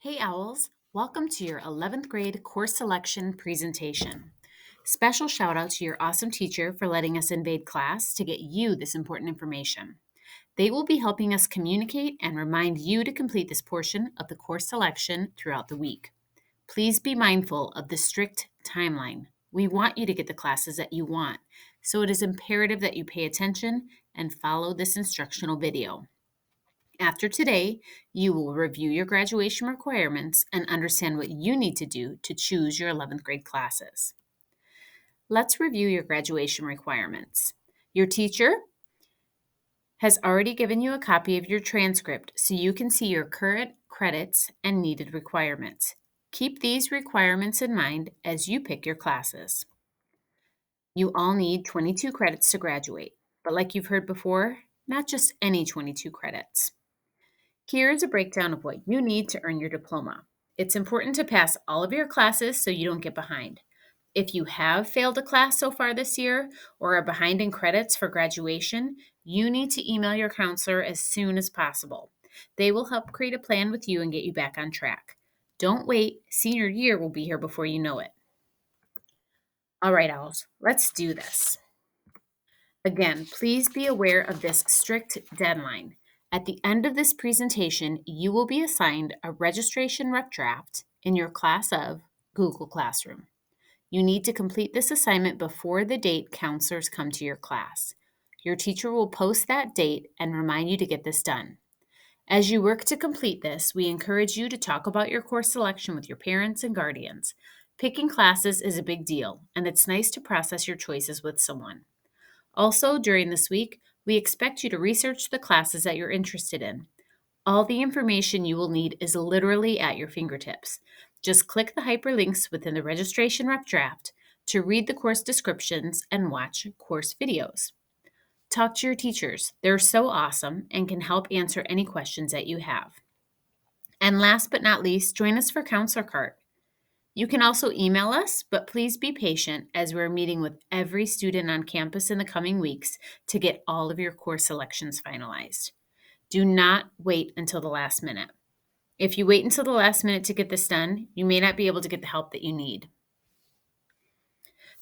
Hey Owls, welcome to your 11th grade course selection presentation. Special shout out to your awesome teacher for letting us invade class to get you this important information. They will be helping us communicate and remind you to complete this portion of the course selection throughout the week. Please be mindful of the strict timeline. We want you to get the classes that you want, so it is imperative that you pay attention and follow this instructional video. After today, you will review your graduation requirements and understand what you need to do to choose your 11th grade classes. Let's review your graduation requirements. Your teacher has already given you a copy of your transcript so you can see your current credits and needed requirements. Keep these requirements in mind as you pick your classes. You all need 22 credits to graduate, but like you've heard before, not just any 22 credits. Here is a breakdown of what you need to earn your diploma. It's important to pass all of your classes so you don't get behind. If you have failed a class so far this year or are behind in credits for graduation, you need to email your counselor as soon as possible. They will help create a plan with you and get you back on track. Don't wait, senior year will be here before you know it. All right, Owls, let's do this. Again, please be aware of this strict deadline. At the end of this presentation, you will be assigned a registration rough draft in your class of Google Classroom. You need to complete this assignment before the date counselors come to your class. Your teacher will post that date and remind you to get this done. As you work to complete this, we encourage you to talk about your course selection with your parents and guardians. Picking classes is a big deal, and it's nice to process your choices with someone. Also, during this week, we expect you to research the classes that you're interested in. All the information you will need is literally at your fingertips. Just click the hyperlinks within the registration rough draft to read the course descriptions and watch course videos. Talk to your teachers. They're so awesome and can help answer any questions that you have. And last but not least, join us for Counselor Cart. You can also email us, but please be patient as we're meeting with every student on campus in the coming weeks to get all of your course selections finalized. Do not wait until the last minute. If you wait until the last minute to get this done, you may not be able to get the help that you need.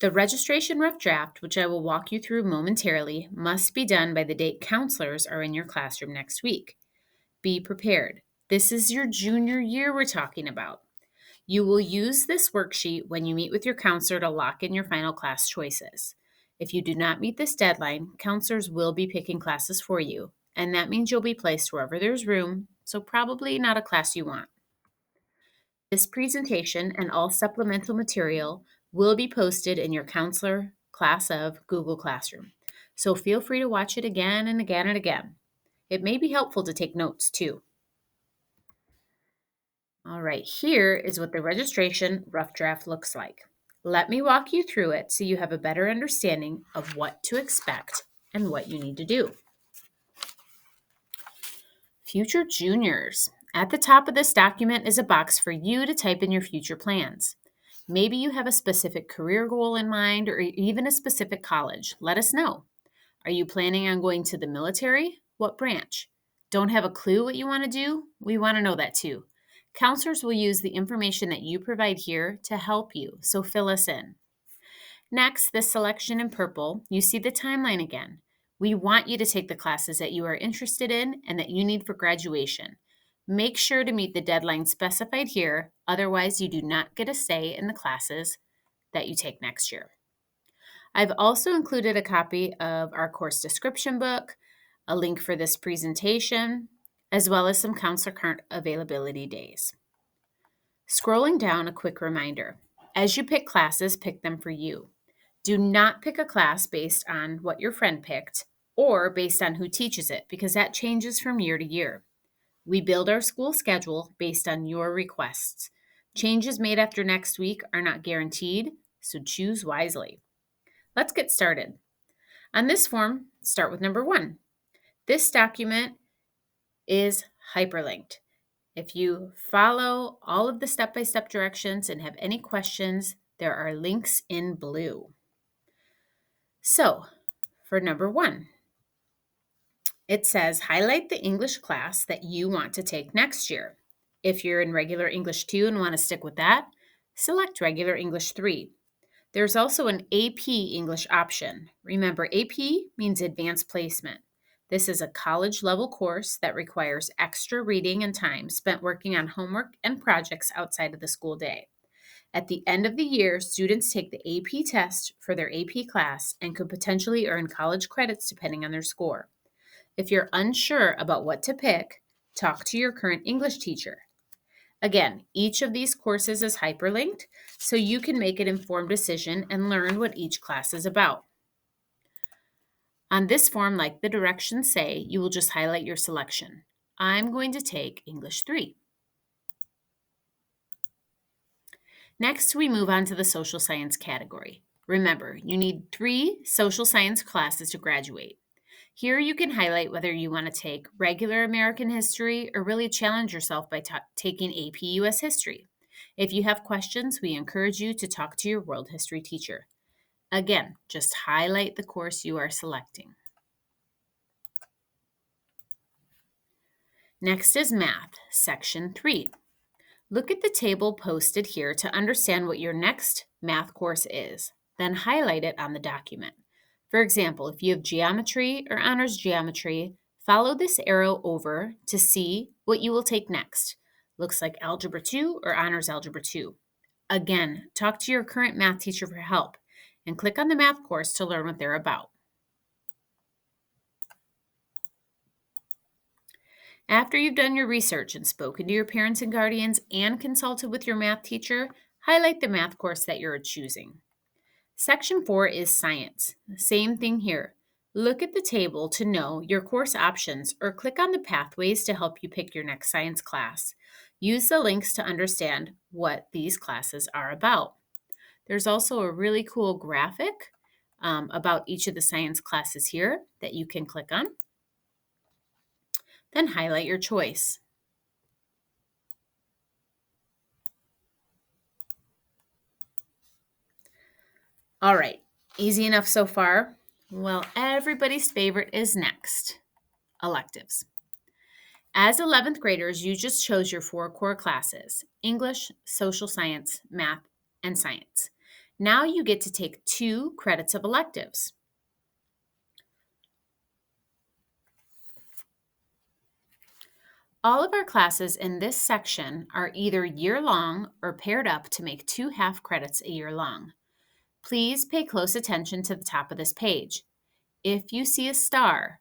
The registration rough draft, which I will walk you through momentarily, must be done by the date counselors are in your classroom next week. Be prepared. This is your junior year we're talking about. You will use this worksheet when you meet with your counselor to lock in your final class choices. If you do not meet this deadline, counselors will be picking classes for you, and that means you'll be placed wherever there's room, so probably not a class you want. This presentation and all supplemental material will be posted in your counselor class of Google Classroom, so feel free to watch it again and again and again. It may be helpful to take notes too. All right, here is what the registration rough draft looks like. Let me walk you through it so you have a better understanding of what to expect and what you need to do. Future juniors. At the top of this document is a box for you to type in your future plans. Maybe you have a specific career goal in mind or even a specific college. Let us know. Are you planning on going to the military? What branch? Don't have a clue what you want to do? We want to know that too. Counselors will use the information that you provide here to help you, so fill us in. Next, this selection in purple, you see the timeline again. We want you to take the classes that you are interested in and that you need for graduation. Make sure to meet the deadline specified here, otherwise you do not get a say in the classes that you take next year. I've also included a copy of our course description book, a link for this presentation, as well as some Counselor Cart availability days. Scrolling down, a quick reminder. As you pick classes, pick them for you. Do not pick a class based on what your friend picked or based on who teaches it, because that changes from year to year. We build our school schedule based on your requests. Changes made after next week are not guaranteed, so choose wisely. Let's get started. On this form, start with number 1. This document is hyperlinked. If you follow all of the step-by-step directions and have any questions, there are links in blue. So, for number 1, it says highlight the English class that you want to take next year. If you're in regular English 2 and want to stick with that, select regular English 3. There's also an AP English option. Remember, AP means advanced placement. This is a college level course that requires extra reading and time spent working on homework and projects outside of the school day. At the end of the year, students take the AP test for their AP class and could potentially earn college credits depending on their score. If you're unsure about what to pick, talk to your current English teacher. Again, each of these courses is hyperlinked, so you can make an informed decision and learn what each class is about. On this form, like the directions say, you will just highlight your selection. I'm going to take English 3. Next, we move on to the social science category. Remember, you need 3 social science classes to graduate. Here you can highlight whether you want to take regular American history or really challenge yourself by taking AP US history. If you have questions, we encourage you to talk to your world history teacher. Again, just highlight the course you are selecting. Next is Math, Section 3. Look at the table posted here to understand what your next math course is, then highlight it on the document. For example, if you have geometry or honors geometry, follow this arrow over to see what you will take next. Looks like Algebra 2 or Honors Algebra 2. Again, talk to your current math teacher for help and click on the math course to learn what they're about. After you've done your research and spoken to your parents and guardians and consulted with your math teacher, highlight the math course that you're choosing. Section 4 is Science. Same thing here. Look at the table to know your course options or click on the pathways to help you pick your next science class. Use the links to understand what these classes are about. There's also a really cool graphic about each of the science classes here that you can click on. Then highlight your choice. All right, easy enough so far? Well, everybody's favorite is next, electives. As 11th graders, you just chose your 4 core classes, English, social science, math, and science. Now you get to take 2 credits of electives. All of our classes in this section are either year-long or paired up to make 2 half credits a year long. Please pay close attention to the top of this page. If you see a star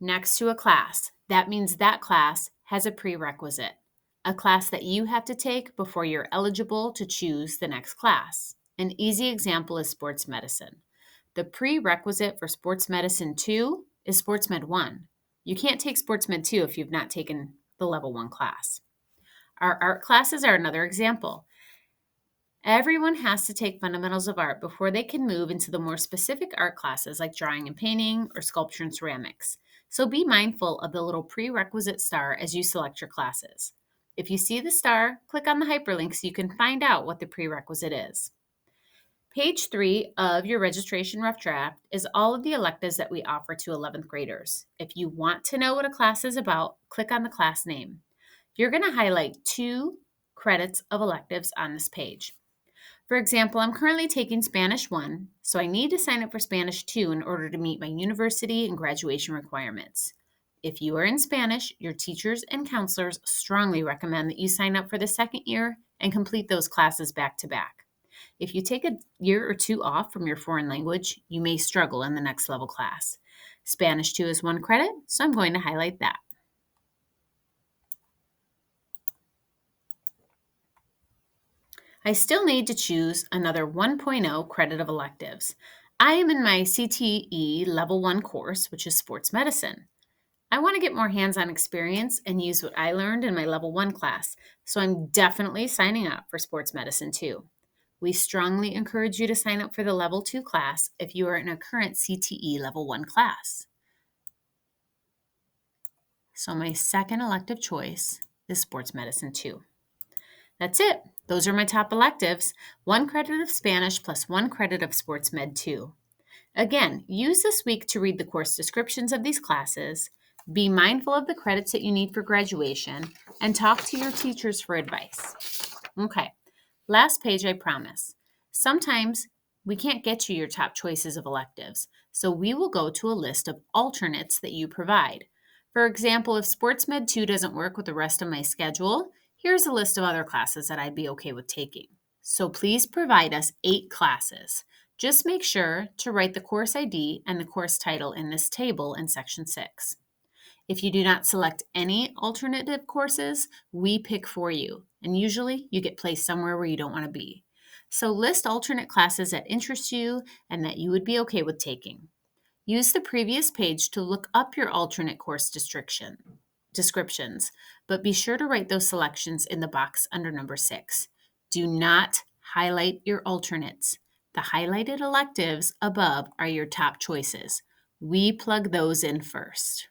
next to a class, that means that class has a prerequisite, a class that you have to take before you're eligible to choose the next class. An easy example is sports medicine. The prerequisite for sports medicine 2 is sports med 1. You can't take sports med 2 if you've not taken the level 1 class. Our art classes are another example. Everyone has to take fundamentals of art before they can move into the more specific art classes like drawing and painting or sculpture and ceramics. So be mindful of the little prerequisite star as you select your classes. If you see the star, click on the hyperlink so you can find out what the prerequisite is. Page 3 of your registration rough draft is all of the electives that we offer to 11th graders. If you want to know what a class is about, click on the class name. You're going to highlight 2 credits of electives on this page. For example, I'm currently taking Spanish 1, so I need to sign up for Spanish 2 in order to meet my university and graduation requirements. If you are in Spanish, your teachers and counselors strongly recommend that you sign up for the second year and complete those classes back to back. If you take a year or 2 off from your foreign language, you may struggle in the next level class. Spanish 2 is 1 credit, so I'm going to highlight that. I still need to choose another 1.0 credit of electives. I am in my CTE Level 1 course, which is sports medicine. I want to get more hands-on experience and use what I learned in my Level 1 class, so I'm definitely signing up for sports medicine 2. We strongly encourage you to sign up for the Level 2 class if you are in a current CTE Level 1 class. So my second elective choice is sports medicine 2. That's it. Those are my top electives. 1 credit of Spanish plus 1 credit of Sports Med 2. Again, use this week to read the course descriptions of these classes, Be mindful of the credits that you need for graduation and talk to your teachers for advice. Okay, last page, I promise. Sometimes we can't get you your top choices of electives, so we will go to a list of alternates that you provide. For example, if Sports Med 2 doesn't work with the rest of my schedule, here's a list of other classes that I'd be okay with taking. So please provide us 8 classes. Just make sure to write the course ID and the course title in this table in section 6. If you do not select any alternative courses, we pick for you, and usually you get placed somewhere where you don't want to be. So list alternate classes that interest you and that you would be okay with taking. Use the previous page to look up your alternate course descriptions, but be sure to write those selections in the box under number 6. Do not highlight your alternates. The highlighted electives above are your top choices. We plug those in first.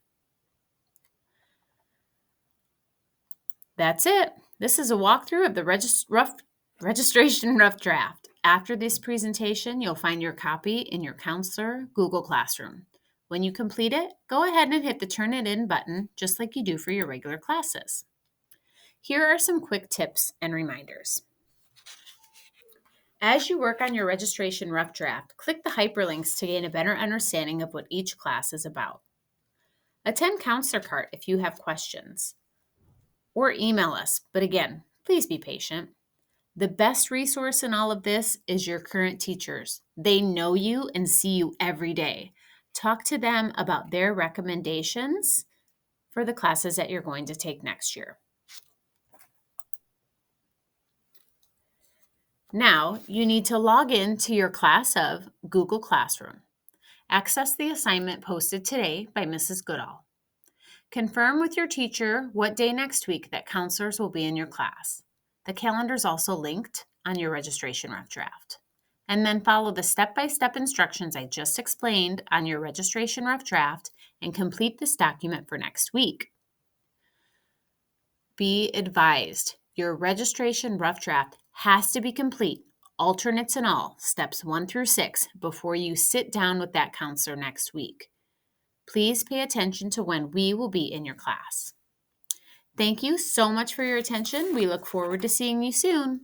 That's it. This is a walkthrough of the registration rough draft. After this presentation, you'll find your copy in your counselor Google Classroom. When you complete it, go ahead and hit the Turn It In button, just like you do for your regular classes. Here are some quick tips and reminders. As you work on your registration rough draft, click the hyperlinks to gain a better understanding of what each class is about. Attend Counselor Cart if you have questions, or email us, but again, please be patient. The best resource in all of this is your current teachers. They know you and see you every day. Talk to them about their recommendations for the classes that you're going to take next year. Now, you need to log in to your class of Google Classroom. Access the assignment posted today by Mrs. Goodall. Confirm with your teacher what day next week that counselors will be in your class. The calendar is also linked on your registration rough draft. And then follow the step-by-step instructions I just explained on your registration rough draft and complete this document for next week. Be advised, your registration rough draft has to be complete, alternates and all, steps 1 through 6, before you sit down with that counselor next week. Please pay attention to when we will be in your class. Thank you so much for your attention. We look forward to seeing you soon.